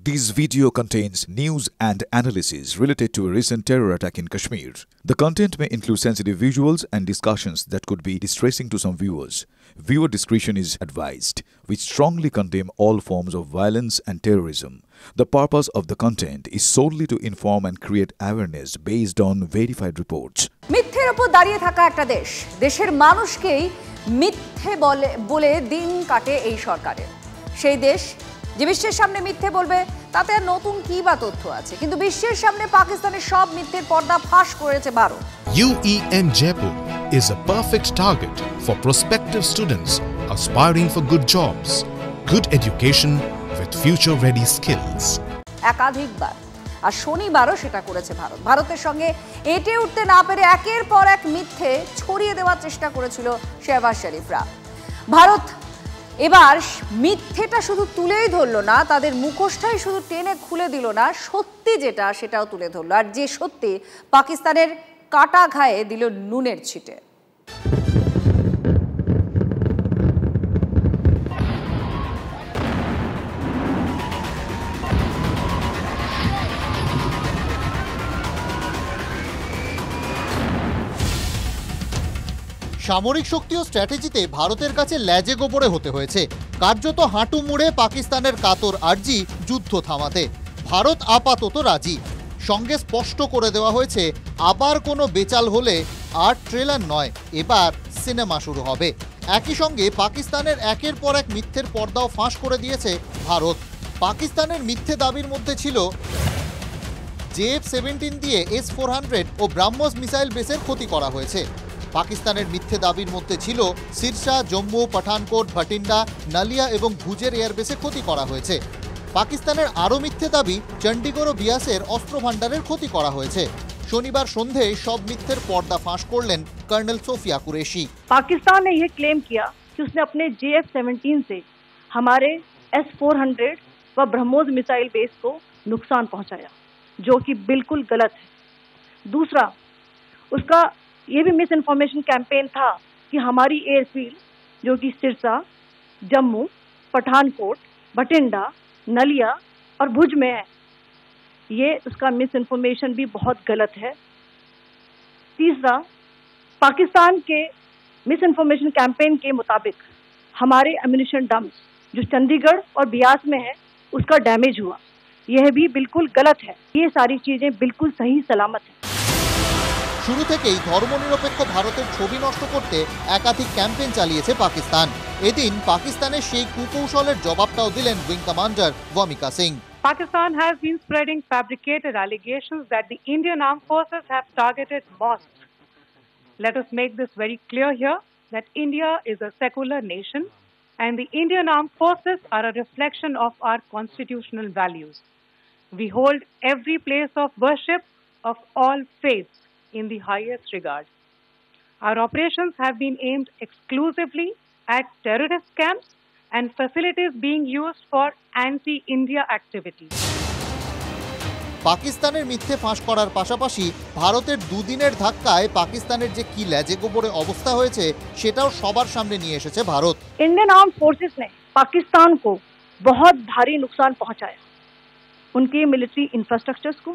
This video contains news and analysis related to a recent terror attack in Kashmir. The content may include sensitive visuals and discussions that could be distressing to some viewers. Viewer discretion is advised. We strongly condemn all forms of violence and terrorism. The purpose of the content is solely to inform and create awareness based on verified reports. মিথ্যের উপর দাঁড়িয়ে থাকা একটা দেশ, দেশের মানুষকেই মিথ্যে বলে দিন কাটে এই সরকারের। সেই দেশ যে বিশ্বের সামনে মিথ্যে বলবে তাতে নতুন কি বা তথ্য আছে, কিন্তু বিশ্বের সামনে পাকিস্তানের সব মিথ্যের পর্দা ফাঁস করেছে Bharat. UEN Jaipur is a perfect target for prospective students aspiring for good jobs, good education with future-ready skills. একাধিকবার, আর শনিবারও সেটা করেছে ভারত। ভারতের সঙ্গে এঁটে উঠতে না পেরে একের পর এক মিথ্যে ছড়িয়ে দেওয়ার চেষ্টা করেছিল শেহবাজ শরীফরা। ভারত এবার মিথ্যেটা শুধু তুলেই ধরলো না, তাদের মুখোশটাই শুধু টেনে খুলে দিল না, সত্যি যেটা সেটাও তুলে ধরলো। আর যে সত্যি পাকিস্তানের কাটা ঘায়ে দিল নুনের ছিটে। সামরিক শক্তি ও স্ট্র্যাটেজিতে ভারতের কাছে ল্যাজে গোবরে হতে হয়েছে। কার্যত হাঁটু মুড়ে পাকিস্তানের কাতর আর্জি যুদ্ধ থামাতে। ভারত আপাতত রাজি। সঙ্গে স্পষ্ট করে দেওয়া হয়েছে আবার কোনো বেচাল হলে আর ট্রেলার নয়, এবার সিনেমা শুরু হবে। একই সঙ্গে পাকিস্তানের একের পর এক মিথ্যের পর্দাও ফাঁস করে দিয়েছে ভারত। পাকিস্তানের মিথ্যে দাবির মধ্যে ছিল JF-17 দিয়ে S-400 ও ব্রাহ্মস মিসাইল বেসের ক্ষতি করা হয়েছে। পাকিস্তানের মিথ্যে দাবির মধ্যে ছিল সিরসা, জম্মু, পাঠানকোট, ভাটিন্ডা, নালিয়া এবং ভুজের এয়ারবেসে ক্ষতি করা হয়েছে। পাকিস্তানের আরও মিথ্যে দাবি চণ্ডীগড় ও বিয়াসের অস্ত্র ভাণ্ডারের ক্ষতি করা হয়েছে। শনিবার সন্ধ্যায় সব মিথ্যের পর্দা ফাঁস করলেন कर्नल सोफिया कुरैशी। पाकिस्तान ने यह क्लेम किया कि उसने अपने JF-17 से हमारे S-400 व ब्रह्मोस मिसाइल बेस को नुकसान पहुंचाया, जो कि बिल्कुल गलत है। दूसरा, उसका ये भी मिस इन्फॉर्मेशन कैंपेन था कि हमारी एयरफील्ड जो कि सिरसा, जम्मू, पठानकोट, भटिंडा, नलिया और भुज में है, ये उसका मिस इन्फॉर्मेशन भी बहुत गलत है। तीसरा, पाकिस्तान के मिस इन्फॉर्मेशन कैंपेन के मुताबिक हमारे एम्यूनिशन डम्प जो चंडीगढ़ और बियास में है उसका डैमेज हुआ, यह भी बिल्कुल गलत है। ये सारी चीजें बिल्कुल सही सलामत है। শুরু থেকেই ধর্মনিরপেক্ষ ভারতের ছবি নষ্ট করতে একাধিক ক্যাম্পেইন চালিয়েছে পাকিস্তান। এদিন পাকিস্তানের সেই কুকৌশলের জবাবটাও দিলেন উইং কমান্ডার ভূমিকা Singh. Pakistan has been spreading fabricated allegations that the Indian armed forces have targeted mosques. Let us make this very clear here that India is a secular nation and the Indian armed forces are a reflection of our constitutional values. We hold every place of worship of all faiths in the highest regard. Our operations have been aimed exclusively at terrorist camps and facilities being used for anti-India activities. পাকিস্তানের মিথ্যে ফাঁস করার পাশাপাশি ভারতের দুদিনের ধাক্কায় পাকিস্তানের যে কি ল্যাজে গোবরে অবস্থা হয়েছে সেটাও সবার সামনে নিয়ে এসেছে ভারত। इंडियन आर्म फोर्सेस ने पाकिस्तान को बहुत भारी नुकसान पहुंचाया, उनके मिलिट्री इंफ्रास्ट्रक्चर्स को,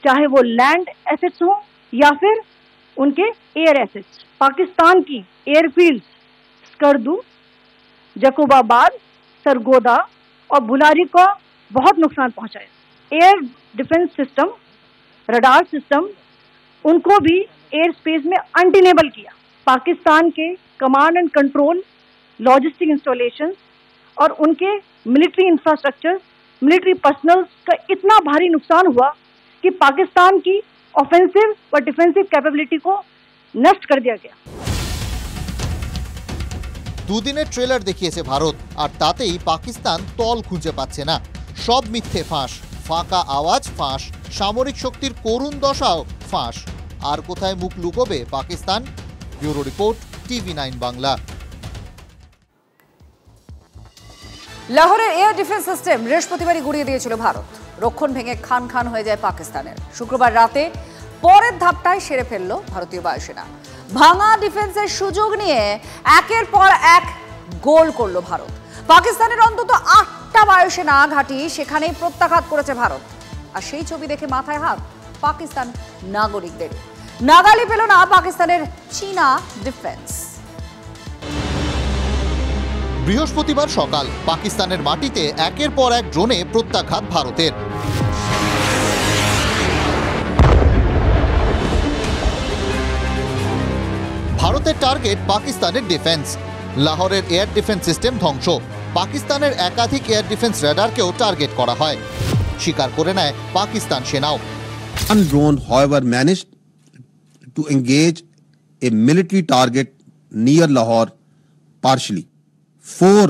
चाहे वो लैंड एसेट्स हो या फिर उनके एयर एसेट्स। पाकिस्तान की एयरफील्ड स्कर्दू, जकोबाबाद, सरगोदा और बुलारी को बहुत नुकसान पहुंचाया। Air defence system, radar system, उनको भी एयर स्पेस में अनटेनेबल किया। पाकिस्तान के command and control, logistic installations और उनके मिलिट्री इंफ्रास्ट्रक्चर, मिलिट्री पर्सनल का इतना भारी नुकसान हुआ कि पाकिस्तान की ऑफेंसिव व डिफेंसिव कैपेबिलिटी को नष्ट कर दिया गया। দুদিনের ট্রেলার দেখিয়েছে ভারত, আর তাতেই পাকিস্তান তল খুঁজে পাচ্ছে না। সব মিথ্যে ফাঁস, ফাঁকা আওয়াজ ফাঁস, সামরিক শক্তির করুণ দশাও ফাঁস। আর কোথায় মুখ লুকোবে Pakistan? Bureau report, TV9 Bangla. লাহোরের এয়ার ডিফেন্স সিস্টেম বৃহস্পতিবারই গুড়িয়ে দিয়েছিল ভারত। রক্ষণ ভেঙে খান খান হয়ে যায় পাকিস্তানের। শুক্রবার রাতে পরের ধাপটায় সেরে ফেলল ভারতীয় বায়ুসেনা। ভাঙা ডিফেন্সের সুযোগ নিয়ে একের পর এক গোল করল ভারত। পাকিস্তানের অন্তত 8 8টা বায়ুসেনা ঘাঁটি সেখানেই প্রত্যাঘাত করেছে ভারত। আর সেই ছবি দেখে মাথায় হাত পাকিস্তান নাগরিকদের। নাগালি পেল না পাকিস্তানের চীনা ডিফেন্স। বৃহস্পতিবার সকাল পাকিস্তানের মাটিতে একের পর এক ড্রোনে প্রত্যাঘাত ভারতের। ভারতের টার্গেট পাকিস্তানের ডিফেন্স। লাহোরের এয়ার ডিফেন্স সিস্টেম ধ্বংস। পাকিস্তানের একাধিক এয়ার ডিফেন্স রেডারকেও টার্গেট করা হয়, স্বীকার করে নেয় Pakistan সেনাও। One drone, however, managed to engage a military target near Lahore partially. 4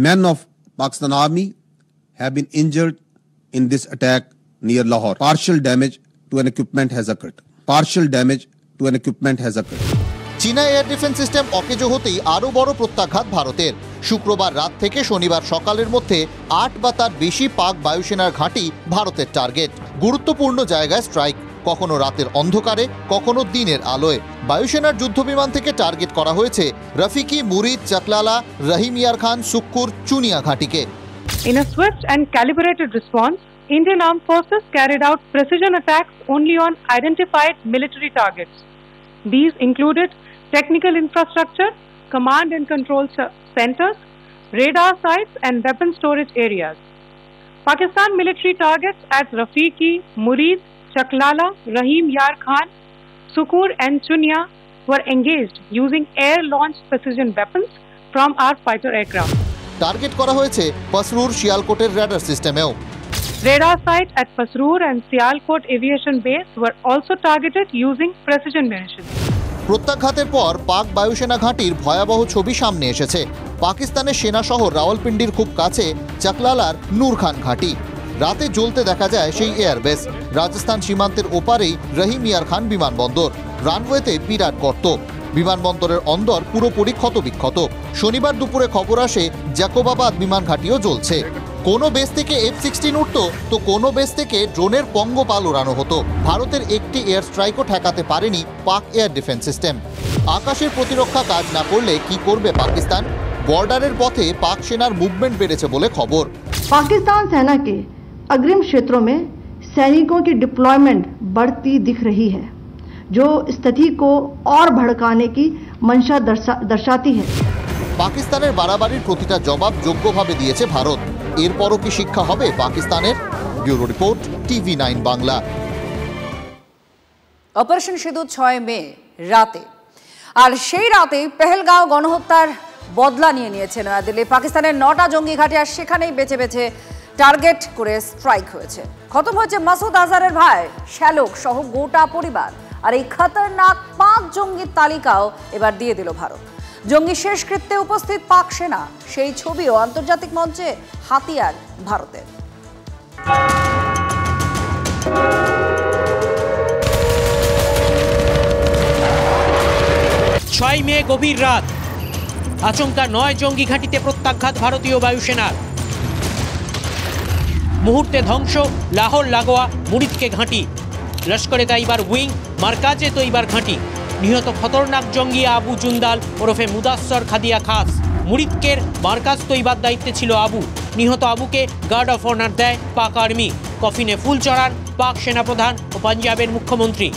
men of Pakistan Army have been injured in this attack near Lahore. Partial damage to an equipment has occurred. চীনা air defence system অকেজো হতেই আরও বড় প্রত্যাঘাত ভারতের। শুক্রবার রাত থেকে শনিবার সকালের মধ্যে 8 বা তার বেশি পাক বায়ুসেনার ঘাঁটি ভারতের টার্গেট। গুরুত্বপূর্ণ জায়গায় স্ট্রাইক, কখনো রাতের অন্ধকারে, কখনো দিনের আলোয়। বায়ুসেনার যুদ্ধবিমান থেকে টার্গেট করা হয়েছে রফিকি, মুরিদ, চাকলালা, রহিম ইয়ার খান, সুক্কুর, চুনিয়া ঘাঁটিকে। In a swift and calibrated response, Indian Armed Forces carried out precision attacks only on identified military targets. These included technical infrastructure, command and control centers, radar sites and weapon storage areas. Pakistan military targets at Rafiki, Murid, Chaklala, Rahim Yar Khan, Sukur and Chunia were engaged using air-launched precision weapons from our fighter aircraft. Target করা হয়েছে Pasrur, শিয়ালকোটের radar সিস্টেমেও। Radar sites at Pasrur and Sialkot Aviation Base were also targeted using precision munitions. প্রত্যাঘাতের পর পাক বায়ুসেনা ঘাঁটির ভয়াবহ ছবি সামনে এসেছে। পাকিস্তানের সেনা শহর রাওয়ালপিন্ডির খুব কাছে চাকলালার নূর খান ঘাঁটি। রাতে জ্বলতে দেখা যায় সেই এয়ারবেস। রাজস্থান সীমান্তের ওপারেই রহিম ইয়ার খান বিমানবন্দর। রানওয়েতে বিরাট গর্ত। বিমানবন্দরের অন্দর পুরোপুরি ক্ষতবিক্ষত। শনিবার দুপুরে খবর আসে জ্যাকোবাবাদ বিমান ঘাঁটিও জ্বলছে। কোনো বেস থেকে F-16 উঠত, তো কোনো বেস থেকে ড্রোনের পঙ্গপাল ওড়ানো হতো। ভারতের একটি এয়ার স্ট্রাইকও ঠেকাতে পারেনি পাক এয়ার ডিফেন্স সিস্টেম। আকাশের প্রতিরক্ষা কাজ না করলে কি করবে পাকিস্তান? বর্ডারের পথে পাক সেনার মুভমেন্ট বেড়েছে বলে খবর। पाकिस्तान सेना के अग्रिम क्षेत्रों में सैनिकों की डिप्लॉयमेंट बढ़ती दिख रही है, जो स्थिति को और भड़काने की मंशा दर्शाती है। পাকিস্তানের বাড়াবাড়ির প্রতিটা জবাব যোগ্যভাবে দিয়েছে ভারত। এরপরও কি শিক্ষা হবে পাকিস্তানের? Bureau report, TV9 Bangla. Operation সিঁদুর 6 মে রাতে, আর সেই রাতে পেহেলগাঁও গণহত্যার বদলা নিয়েছে নয়াদিল্লি। পাকিস্তানের 9টা জঙ্গি ঘাঁটি, আর সেখানেই বেছে বেছে টার্গেট করে স্ট্রাইক হয়েছে। খতম হয়েছে মাসুদ আজহারের ভাই শ্যালক সহ গোটা পরিবার। আর এই খতরনাক 5 জঙ্গির তালিকাও এবার দিয়ে দিল ভারত। জঙ্গি শেষকৃত্যে উপস্থিত পাক সেনা, সেই ছবিও আন্তর্জাতিক মঞ্চে হাতিয়ার ভারতের। 6 মে গভীর রাত, আচমকা 9 জঙ্গি ঘাঁটিতে প্রত্যাঘাত ভারতীয় বায়ুসেনার। মুহূর্তে ধ্বংস লাহোর লাগোয়া মুরিদকে ঘাঁটি, লস্করে তাইবার উইং মার্কাজে তৈবার ঘাঁটি। নিহত খতরনাক জঙ্গি আবু জুন্দাল ওরফে মুদাসসর খাদিয়া খাস। মুরিদকের মার্কাজ তৈবার দায়িত্বে ছিল আবু। নিহত আবুকে গার্ড অফ অনার দেয় পাক আর্মি। কফিনে ফুল চড়ান পাক সেনাপ্রধান ও পাঞ্জাবের মুখ্যমন্ত্রী।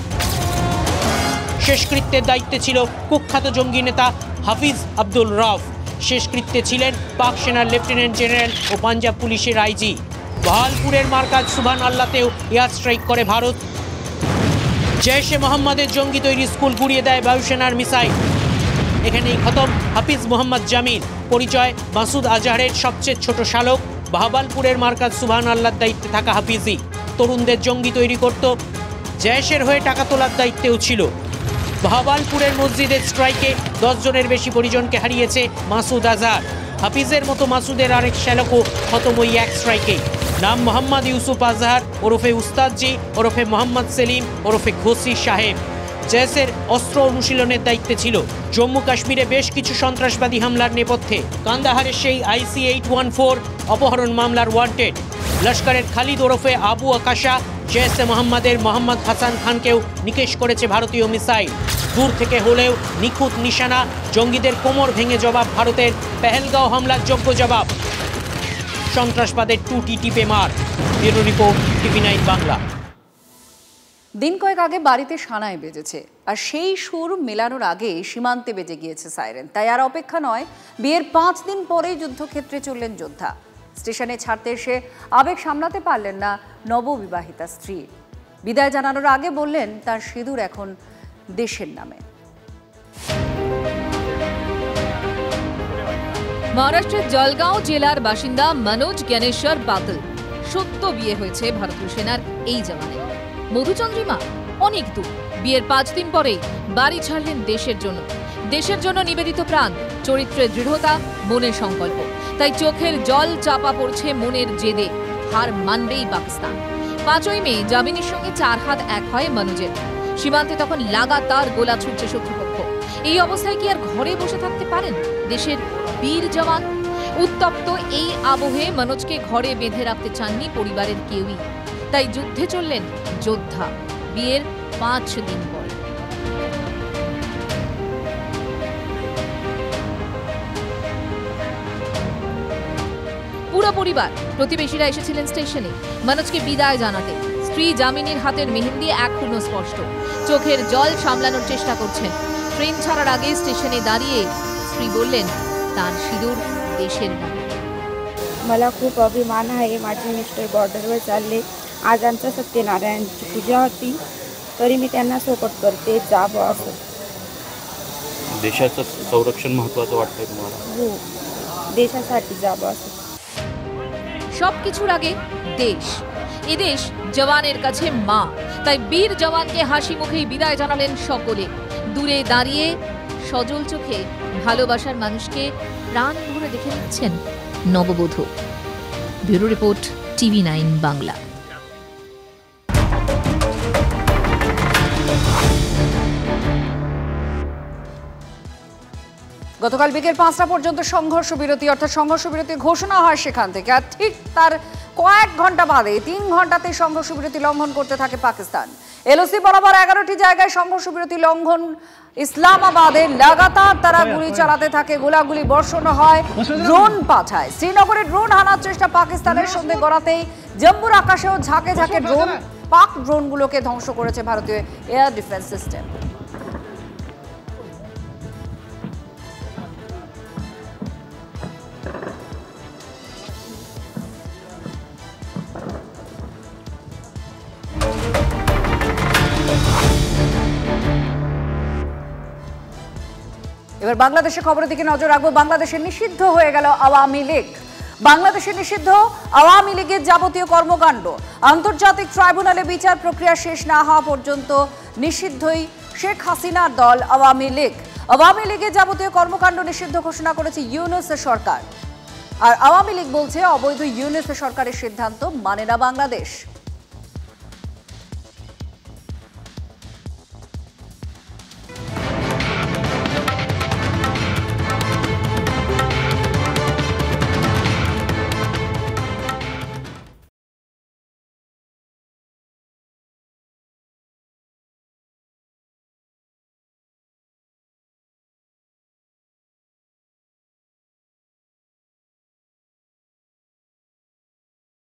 শেষকৃত্যের দায়িত্বে ছিল কুখ্যাত জঙ্গি নেতা হাফিজ আব্দুল রফ। শেষকৃত্যে ছিলেন পাক সেনার লেফটেন্যান্ট জেনারেল ও পাঞ্জাব পুলিশের আইজি। বহালপুরের মার্কাজ সুবহান আল্লাহতেও এয়ার স্ট্রাইক করে ভারত। জৈশে মোহাম্মদের জঙ্গি তৈরি স্কুল গুড়িয়ে দেয় বায়ুসেনার মিসাইল। এখানেই খতম হাফিজ মোহাম্মদ জামিল, পরিচয় মাসুদ আজহারের সবচেয়ে ছোট শালক। বাহাবালপুরের মার্কাজ সুবহান আল্লাহর দায়িত্বে থাকা হাফিজি তরুণদের জঙ্গি তৈরি করত। জৈশের হয়ে টাকা তোলার দায়িত্বেও ছিল। বাহাবালপুরের মসজিদের স্ট্রাইকে 10 জনের বেশি পরিজনকে হারিয়েছে মাসুদ আজহার। হাফিজের মতো মাসুদের আরেক শ্যালকও খতম ওই এক স্ট্রাইকেই। নাম মোহাম্মদ ইউসুফ আজহার ওরফে উস্তাদজি ওরফে মোহাম্মদ সেলিম ওরফে ঘোষি সাহেব। জৈশের অস্ত্র অনুশীলনের দায়িত্বে ছিল। জম্মু কাশ্মীরে বেশ কিছু সন্ত্রাসবাদী হামলার নেপথ্যে। কান্দাহারের সেই IC 814 অপহরণ মামলার ওয়ান্টেড। লস্করের খালিদ ওরফে আবু আকাশা জৈশে মোহাম্মদের মোহাম্মদ হাসান খানকেও নিকেশ করেছে ভারতীয় মিসাইল। দূর থেকে হলেও নিখুঁত নিশানা, জঙ্গিদের কোমর ভেঙে জবাব ভারতের। পেহেলগাঁও হামলার যোগ্য জবাব। সন্ত্রাসবাদের টুটি টিপে মার। Bureau report, TV9 Bangla. দিন কয়েক আগে বাড়িতে সানাই বেজেছে, আর সেই সুর মেলানোর আগে সীমান্তে বেজে গিয়েছে সাইরেন। তাই আর অপেক্ষা নয়, বিয়ের 5 দিন পরেই যুদ্ধক্ষেত্রে চললেন যোদ্ধা। স্টেশনে ছাড়তে এসে আবেগ সামলাতে পারলেন না নববিবাহিতা স্ত্রী। বিদায় জানানোর আগে বললেন তার সিঁদুর এখন দেশের নামে। মহারাষ্ট্রের জলগাঁও জেলার বাসিন্দা মনোজ জ্ঞানেশ্বর বাদল। সত্য বিয়ে হয়েছে ভারতীয় সেনার এই জওয়ানের। মধুচন্দ্রিমা অনেক দূর। বিয়ের 5 দিন পরেই বাড়ি ছাড়লেন দেশের জন্য। দেশের জন্য নিবেদিত প্রাণ, চরিত্রের দৃঢ়তা, মনের সংকল্প। তাই চোখের জল চাপা পড়ছে মনের জেদে। হার মানবেই পাকিস্তান। 5ই মে জামিনীর সঙ্গে 4 হাত এক হয় মনোজের। সীমান্তে তখন লাগাতার গোলা ছুটছে শত্রুপক্ষ। এই অবস্থায় কি আর ঘরে বসে থাকতে পারেন দেশের বীর জওয়ান? উত্তপ্ত এই আবহে মনোজকে ঘরে বেঁধে রাখতে চাননি পরিবারের কেউই। তাই যুদ্ধে চললেন যোদ্ধা বিয়ের 5 দিন পরে। পুরো পরিবার, প্রতিবেশীরা এসেছিলেন স্টেশনে মনোজকে বিদায় জানাতে। স্ত্রী জামিনীর হাতের মেহেন্দি এখনো স্পষ্ট। চোখের জল সামলানোর চেষ্টা করছেন। ট্রেন ছাড়ার আগে स्टेशने दाঁড়িয়ে स्त्री बोललेन तार सिंदूर देशेर नामे। मला खूप अभिमान आहे, माझे मिस्टर बॉर्डरवर चालले। आज आमच्या सत्यनारायणची पूजा होती, तरी मी त्यांना सपोर्ट करते, जावं असं। देशाचं संरक्षण महत्त्वाचं वाटतंय तुम्हाला? हो, देशासाठी जावं असं। সবকিছুর আগে দেশ। এই দেশ জওয়ানের কাছে মা। তাই বীর জওয়ানকে হাসি মুখেই বিদায় জানালেন সকলে। দূরে দাঁড়িয়ে সজল চোখে ভালোবাসার মানুষকে প্রাণ ভরে দেখে নিচ্ছেন নববধূ। Bureau report, TV9 Bangla. গতকাল বিকেল 5টা পর্যন্ত সংঘর্ষ বিরতি অর্থাৎ সংঘর্ষ বিরতির ঘোষণা হয় সেখান থেকে। আর ঠিক তার কয়েক ঘন্টা বাদে 3 ঘন্টাতে সংঘর্ষ বিরতি লঙ্ঘন করতে থাকে পাকিস্তান। এলওসি বরাবর 11টি জায়গায় সংঘর্ষ বিরতি লঙ্ঘন। ইসলামাবাদে লাগাতার তারা গুলি চালাতে থাকে, গোলাগুলি বর্ষণ হয়, ড্রোন পাঠায়। শ্রীনগরে ড্রোন হানার চেষ্টা পাকিস্তানের সন্দেহ গড়াতেই জম্মুর আকাশেও ঝাঁকে ঝাঁকে ড্রোন। পাক ড্রোনগুলোকে ধ্বংস করেছে ভারতীয় এয়ার ডিফেন্স সিস্টেম। এবার বাংলাদেশের খবরের দিকে নজর রাখবো। বাংলাদেশে নিষিদ্ধ হয়ে গেল আওয়ামী লীগ। বাংলাদেশে নিষিদ্ধ আওয়ামী লীগের যাবতীয় কর্মকাণ্ড। আন্তর্জাতিক ট্রাইব্যুনালে বিচার প্রক্রিয়া শেষ না হওয়া পর্যন্ত নিষিদ্ধই শেখ হাসিনার দল আওয়ামী লীগ। আওয়ামী লীগের যাবতীয় কর্মকাণ্ড নিষিদ্ধ ঘোষণা করেছে ইউনূসের সরকার। আর আওয়ামী লীগ বলছে অবৈধ ইউনূসের সরকারের সিদ্ধান্ত মানে না বাংলাদেশ।